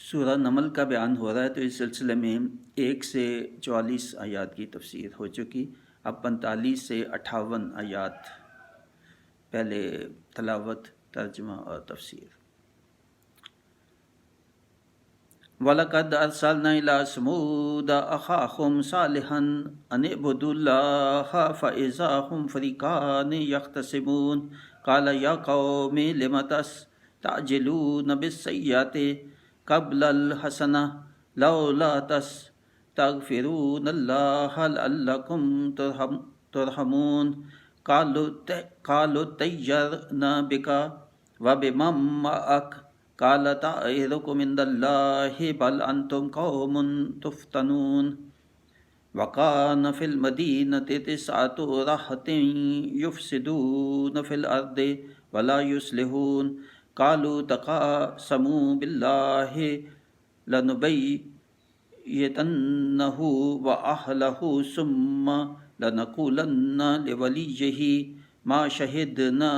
سورہ نمل کا بیان ہو رہا ہے، تو اس سلسلے میں 1 سے 44 آیات کی تفسیر ہو چکی. اب 45 سے 58 آیات پہلے تلاوت، ترجمہ اور تفسیر. وَلَقَدْ أَرْسَلْنَا إِلَىٰ ثَمُودَ أَخَاهُمْ صَالِحًا أَنِ اعْبُدُوا اللَّهَ فَإِذَا هُمْ فَرِيقَانِ يَخْتَصِمُونَ قَالَ يَا قَوْمِ لِمَ تَسْتَعْجِلُونَ بِالسَّيِّئَةِ قبل الحسنہ لولا تستغفرون اللہ لعلکم ترحمون قالوا طیرنا بک وبمن معک قال طائرکم عند اللہ بل انتم قوم تفتنون وکان فی المدینۃ تسعة رہط یفسدون فی الارض ولا یصلحون قالوا تقاسموا باللہ لنبیتنہ وأہلہ ثم لنقولن لولیہ ما شہدنا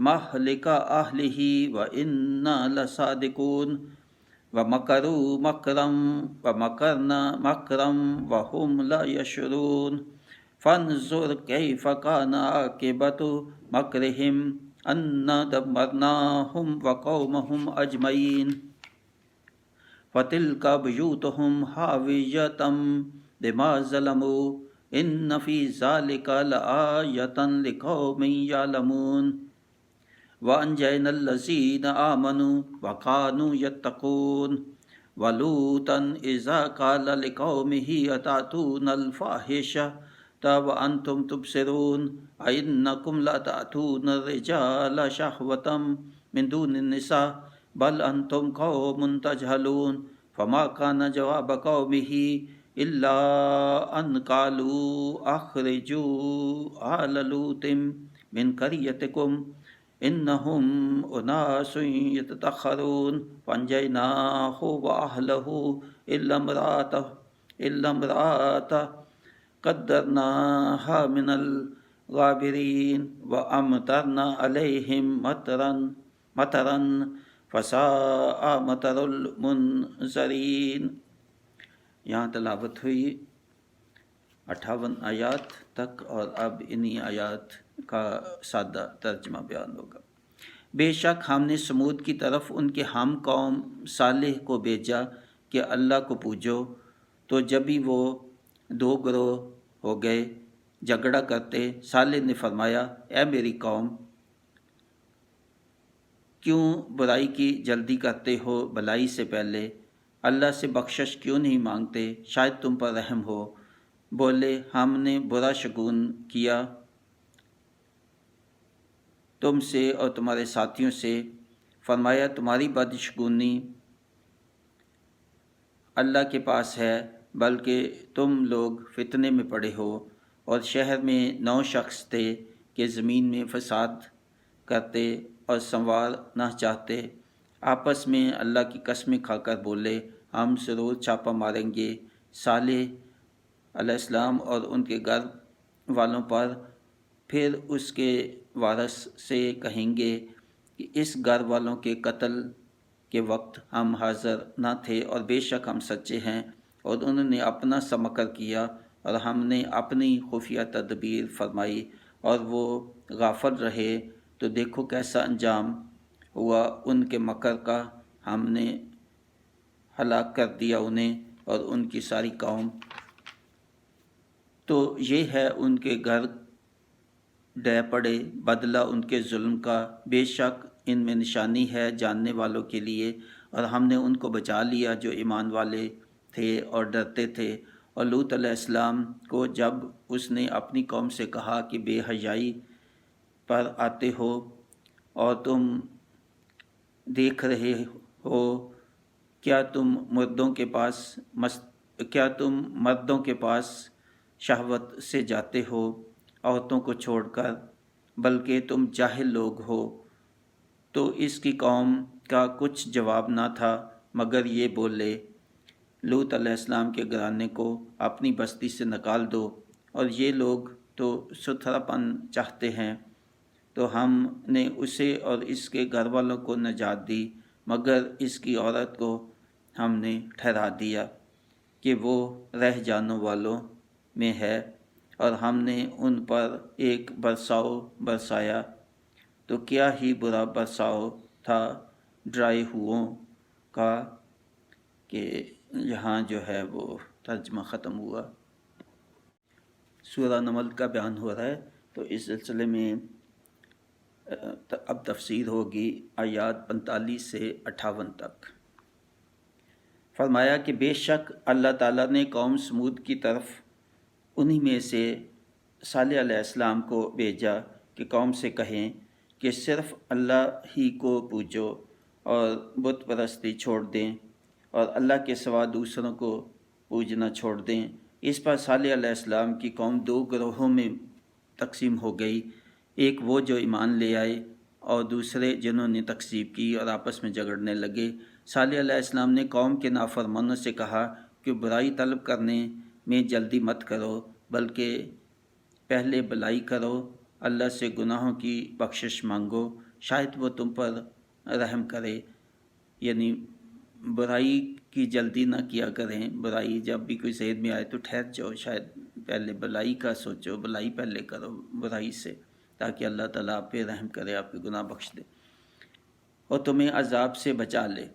مہلک اہلہ وإنا لصادقون ومکروا مکرا ومکرنا مکرا وہم لا یشعرون فانظر کیف کان عاقبۃ مکرہم انا دمرناہم وقومہم اجمعین فتلک بیوتہم خاویۃ بما ظلموا ان فی ذلک لآیۃ لقوم یعلمون وانجینا الذین آمنوا وکانوا یتقون ولوطا اذا قال لقومہ اتأتون الفاحشۃ وانتم تبصرون اینکم لتأتون الرجال شہوۃ من دون النساء بل انتم قوم تجہلون فما کان جواب قومہ الا ان قالوا اخرجوا آل لوط من قریتکم انہم اناس یتطہرون فانجیناہ واہلہ الا امرأتہ قدرناها من الغابرین وامطرنا علیہم مطرا فساء مطر المنذرین. یہاں تلاوت ہوئی 58 آیات تک، اور اب انہی آیات کا سادہ ترجمہ بیان ہوگا. بے شک ہم نے سمود کی طرف ان کے ہم قوم صالح کو بھیجا کہ اللہ کو پوجو، تو جبھی وہ دو گروہ ہو گئے جھگڑا کرتے. صالح نے فرمایا، اے میری قوم، کیوں برائی کی جلدی کرتے ہو بھلائی سے پہلے؟ اللہ سے بخشش کیوں نہیں مانگتے؟ شاید تم پر رحم ہو. بولے، ہم نے برا شگون کیا تم سے اور تمہارے ساتھیوں سے. فرمایا، تمہاری بدشگونی اللہ کے پاس ہے، بلکہ تم لوگ فتنے میں پڑے ہو. اور شہر میں 9 شخص تھے کہ زمین میں فساد کرتے اور سنوار نہ چاہتے. آپس میں اللہ کی قسمیں کھا کر بولے، ہم ضرور چھاپہ ماریں گے صالح علیہ السلام اور ان کے گھر والوں پر. پھر اس کے وارث سے کہیں گے کہ اس گھر والوں کے قتل کے وقت ہم حاضر نہ تھے، اور بے شک ہم سچے ہیں. اور انہوں نے اپنا سا مکر کیا اور ہم نے اپنی خفیہ تدبیر فرمائی اور وہ غافل رہے. تو دیکھو کیسا انجام ہوا ان کے مکر کا، ہم نے ہلاک کر دیا انہیں اور ان کی ساری قوم. تو یہ ہے ان کے گھر ڈہ پڑے، بدلہ ان کے ظلم کا. بے شک ان میں نشانی ہے جاننے والوں کے لیے. اور ہم نے ان کو بچا لیا جو ایمان والے تھے اور ڈرتے تھے. اور لوط علیہ السلام کو جب اس نے اپنی قوم سے کہا کہ بے حیائی پر آتے ہو اور تم دیکھ رہے ہو، کیا تم مردوں کے پاس شہوت سے جاتے ہو عورتوں کو چھوڑ کر، بلکہ تم جاہل لوگ ہو. تو اس کی قوم کا کچھ جواب نہ تھا مگر یہ بولے، لوط علیہ السلام کے گھرانے کو اپنی بستی سے نکال دو، اور یہ لوگ تو ستھرا پن چاہتے ہیں. تو ہم نے اسے اور اس کے گھر والوں کو نجات دی، مگر اس کی عورت کو ہم نے ٹھہرا دیا کہ وہ رہ جانے والوں میں ہے، اور ہم نے ان پر ایک برساؤ برسایا، تو کیا ہی برا برساؤ تھا ڈرائے ہوئوں کا۔ کہ یہاں جو ہے وہ ترجمہ ختم ہوا۔ سورہ نمل کا بیان ہو رہا ہے، تو اس سلسلے میں اب تفسیر ہوگی آیات 45 سے 58 تک۔ فرمایا کہ بے شک اللہ تعالیٰ نے قوم سمود کی طرف انہی میں سے صالح علیہ السلام کو بھیجا کہ قوم سے کہیں کہ صرف اللہ ہی کو پوجو اور بت پرستی چھوڑ دیں اور اللہ کے سوا دوسروں کو پوجنا چھوڑ دیں۔ اس پر صالح علیہ السلام کی قوم دو گروہوں میں تقسیم ہو گئی، ایک وہ جو ایمان لے آئے اور دوسرے جنہوں نے تکذیب کی اور آپس میں جھگڑنے لگے۔ صالح علیہ السلام نے قوم کے نافرمانوں سے کہا کہ برائی طلب کرنے میں جلدی مت کرو، بلکہ پہلے بھلائی کرو، اللہ سے گناہوں کی بخشش مانگو، شاید وہ تم پر رحم کرے۔ یعنی برائی کی جلدی نہ کیا کریں، برائی جب بھی کوئی ذہن میں آئے تو ٹھہر جاؤ، شاید پہلے بھلائی کا سوچو، بھلائی پہلے کرو برائی سے، تاکہ اللہ تعالیٰ آپ پہ رحم کرے، آپ کے گناہ بخش دے اور تمہیں عذاب سے بچا لے۔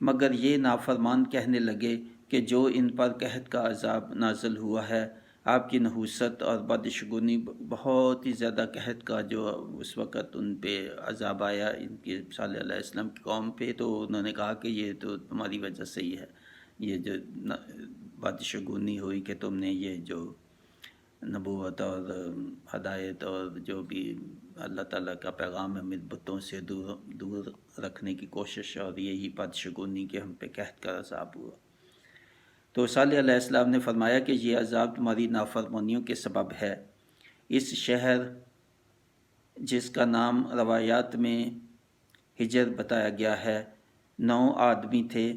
مگر یہ نافرمان کہنے لگے کہ جو ان پر قحط کا عذاب نازل ہوا ہے، آپ کی نحوست اور بدشگونی، بہت ہی زیادہ قحط کا جو اس وقت ان پہ عذاب آیا ان کے صالح علیہ السلام کی قوم پہ، تو انہوں نے کہا کہ یہ تو تمہاری وجہ سے ہی ہے، یہ جو بدشگونی ہوئی کہ تم نے یہ جو نبوت اور ہدایت اور جو بھی اللہ تعالیٰ کا پیغام ہے بتوں سے دور رکھنے کی کوشش، اور یہی بدشگونی کہ ہم پہ قحط کا عذاب ہوا۔ تو صالح علیہ السلام نے فرمایا کہ یہ عذاب تمہاری نافرمانیوں کے سبب ہے۔ اس شہر جس کا نام روایات میں ہجر بتایا گیا ہے، 9 آدمی تھے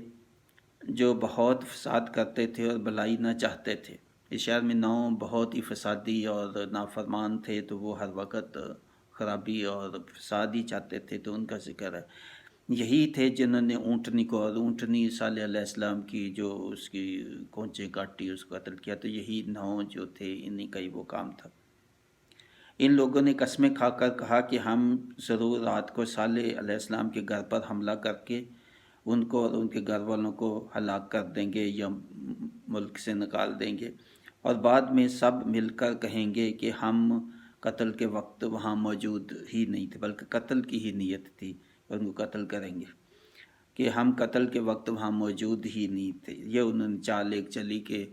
جو بہت فساد کرتے تھے اور بھلائی نہ چاہتے تھے۔ اس شہر میں 9 بہت ہی فسادی اور نافرمان تھے، تو وہ ہر وقت خرابی اور فساد ہی چاہتے تھے، تو ان کا ذکر ہے۔ یہی تھے جنہوں نے اونٹنی کو، اور اونٹنی صالح علیہ السلام کی جو اس کی کونچیں کاٹی، اس کو قتل کیا، تو یہی 9 جو تھے، انہی کا ہی وہ کام تھا۔ ان لوگوں نے قسمیں کھا کر کہا کہ ہم ضرور رات کو صالح علیہ السلام کے گھر پر حملہ کر کے ان کو اور ان کے گھر والوں کو ہلاک کر دیں گے یا ملک سے نکال دیں گے، اور بعد میں سب مل کر کہیں گے کہ ہم قتل کے وقت وہاں موجود ہی نہیں تھے، بلکہ قتل کی ہی نیت تھی، اور ان کو قتل کریں گے کہ ہم قتل کے وقت وہاں موجود ہی نہیں تھے۔ یہ انہوں نے چال ایک چلی کہ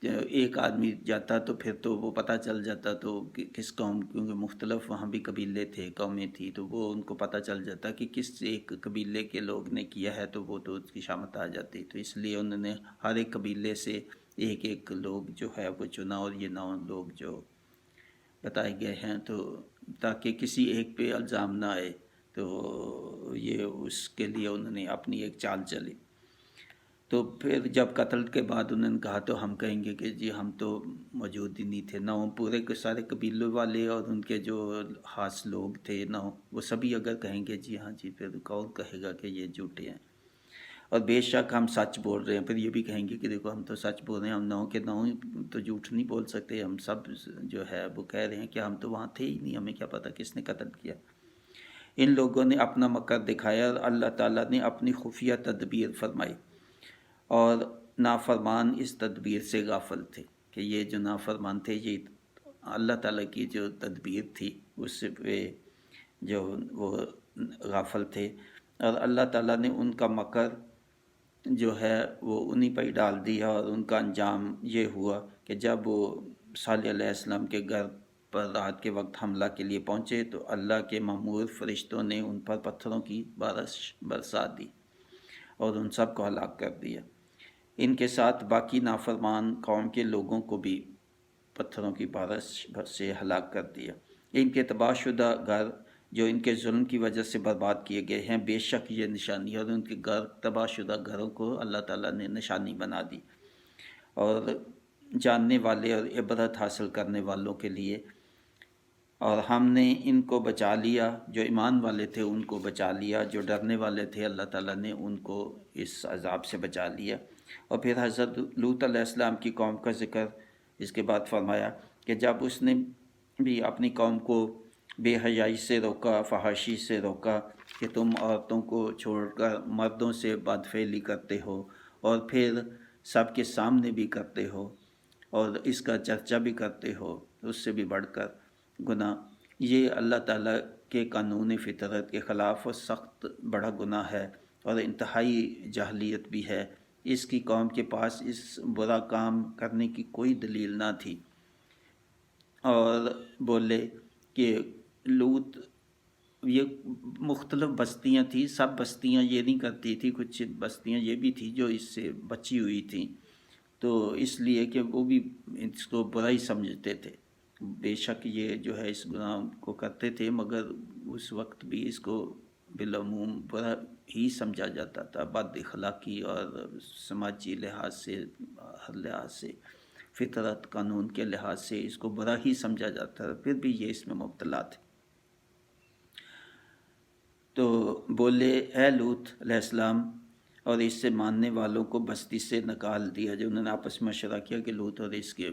ایک آدمی جاتا تو پھر تو وہ پتہ چل جاتا، تو کس قوم، کیونکہ مختلف وہاں بھی قبیلے تھے، قومیں تھیں، تو وہ ان کو پتہ چل جاتا کہ کس ایک قبیلے کے لوگ نے کیا ہے، تو وہ تو اس کی شامت آ جاتی۔ تو اس لیے انہوں نے ہر ایک قبیلے سے ایک ایک لوگ جو ہے وہ چنا، اور یہ 9 لوگ جو بتائے گئے ہیں، تو تاکہ کسی ایک پہ الزام نہ آئے، تو یہ اس کے لیے انہوں نے اپنی ایک چال چلی۔ تو پھر جب قتل کے بعد انہوں نے کہا تو ہم کہیں گے کہ جی ہم تو موجود ہی نہیں تھے۔ 9 پورے کے سارے قبیلوں والے اور ان کے جو خاص لوگ تھے 9، وہ سبھی اگر کہیں گے جی ہاں جی، پھر کون کہے گا کہ یہ جھوٹے ہیں، اور بے شک ہم سچ بول رہے ہیں۔ پھر یہ بھی کہیں گے کہ دیکھو ہم تو سچ بول رہے ہیں، ہم 9 کے 9 تو جھوٹ نہیں بول سکتے، ہم سب جو ہے وہ کہہ رہے ہیں کہ ہم تو وہاں تھے ہی نہیں، ہمیں کیا پتہ کس نے قتل کیا۔ ان لوگوں نے اپنا مکر دکھایا، اور اللہ تعالیٰ نے اپنی خفیہ تدبیر فرمائی، اور نافرمان اس تدبیر سے غافل تھے۔ کہ یہ جو نافرمان تھے، یہ اللہ تعالیٰ کی جو تدبیر تھی اس پہ جو وہ غافل تھے، اور اللہ تعالیٰ نے ان کا مکر جو ہے وہ انہی پہ ہی ڈال دیا، اور ان کا انجام یہ ہوا کہ جب وہ صالح علیہ السلام کے گھر پر رات کے وقت حملہ کے لیے پہنچے، تو اللہ کے مأمور فرشتوں نے ان پر پتھروں کی بارش برسا دی اور ان سب کو ہلاک کر دیا۔ ان کے ساتھ باقی نافرمان قوم کے لوگوں کو بھی پتھروں کی بارش سے ہلاک کر دیا۔ ان کے تباہ شدہ گھر جو ان کے ظلم کی وجہ سے برباد کیے گئے ہیں، بے شک یہ نشانی ہے، اور ان کے گھر تباہ شدہ گھروں کو اللہ تعالیٰ نے نشانی بنا دی، اور جاننے والے اور عبرت حاصل کرنے والوں کے لیے اور ہم نے ان کو بچا لیا، جو ایمان والے تھے ان کو بچا لیا، جو ڈرنے والے تھے اللہ تعالیٰ نے ان کو اس عذاب سے بچا لیا۔ اور پھر حضرت لوط علیہ السلام کی قوم کا ذکر اس کے بعد فرمایا کہ جب اس نے بھی اپنی قوم کو بے حیائی سے روکا، فحاشی سے روکا کہ تم عورتوں کو چھوڑ کر مردوں سے بدفعلی کرتے ہو اور پھر سب کے سامنے بھی کرتے ہو اور اس کا چرچا بھی کرتے ہو، اس سے بھی بڑھ کر گناہ، یہ اللہ تعالیٰ کے قانون فطرت کے خلاف و سخت بڑا گناہ ہے اور انتہائی جاہلیت بھی ہے۔ اس کی قوم کے پاس اس برا کام کرنے کی کوئی دلیل نہ تھی، اور بولے کہ لوط، یہ مختلف بستیاں تھیں، سب بستیاں یہ نہیں کرتی تھی، کچھ بستیاں یہ بھی تھیں جو اس سے بچی ہوئی تھیں، تو اس لیے کہ وہ بھی اس کو برا ہی سمجھتے تھے۔ بے شک یہ جو ہے اس گناہ کو کرتے تھے، مگر اس وقت بھی اس کو بالعموم برا ہی سمجھا جاتا تھا، بد اخلاقی اور سماجی لحاظ سے، ہر لحاظ سے، فطرت قانون کے لحاظ سے اس کو برا ہی سمجھا جاتا تھا، پھر بھی یہ اس میں مبتلا تھے۔ تو بولے اے لوط علیہ السلام، اور اس سے ماننے والوں کو بستی سے نکال دیا، جو انہوں نے آپس میں مشورہ کیا کہ لوط اور اس کے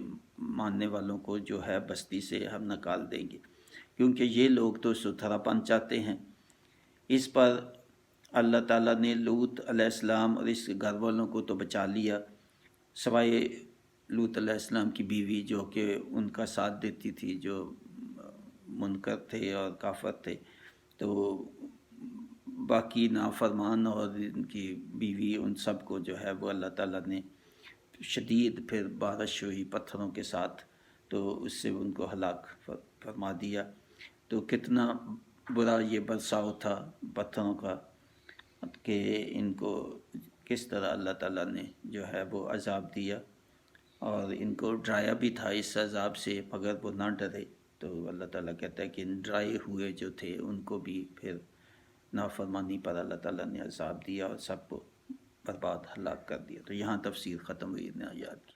ماننے والوں کو جو ہے بستی سے ہم نکال دیں گے، کیونکہ یہ لوگ تو ستھرا پن چاہتے ہیں۔ اس پر اللہ تعالیٰ نے لوط علیہ السلام اور اس کے گھر والوں کو تو بچا لیا، سوائے لوط علیہ السلام کی بیوی جو کہ ان کا ساتھ دیتی تھی، جو منکر تھے اور کافر تھے، تو باقی نافرمان اور ان کی بیوی، ان سب کو جو ہے وہ اللہ تعالیٰ نے شدید پھر بارش ہوئی پتھروں کے ساتھ، تو اس سے ان کو ہلاک فرما دیا۔ تو کتنا برا یہ برساؤ تھا پتھروں کا کہ ان کو کس طرح اللہ تعالیٰ نے جو ہے وہ عذاب دیا، اور ان کو ڈرایا بھی تھا اس عذاب سے، مگر وہ نہ ڈرے۔ تو اللہ تعالیٰ کہتا ہے کہ ان ڈرائے ہوئے جو تھے ان کو بھی پھر نافرمانی پر اللہ تعالیٰ نے عذاب دیا اور سب کو برباد ہلاک کر دیا۔ تو یہاں تفسیر ختم ہوئی ان آیات کی۔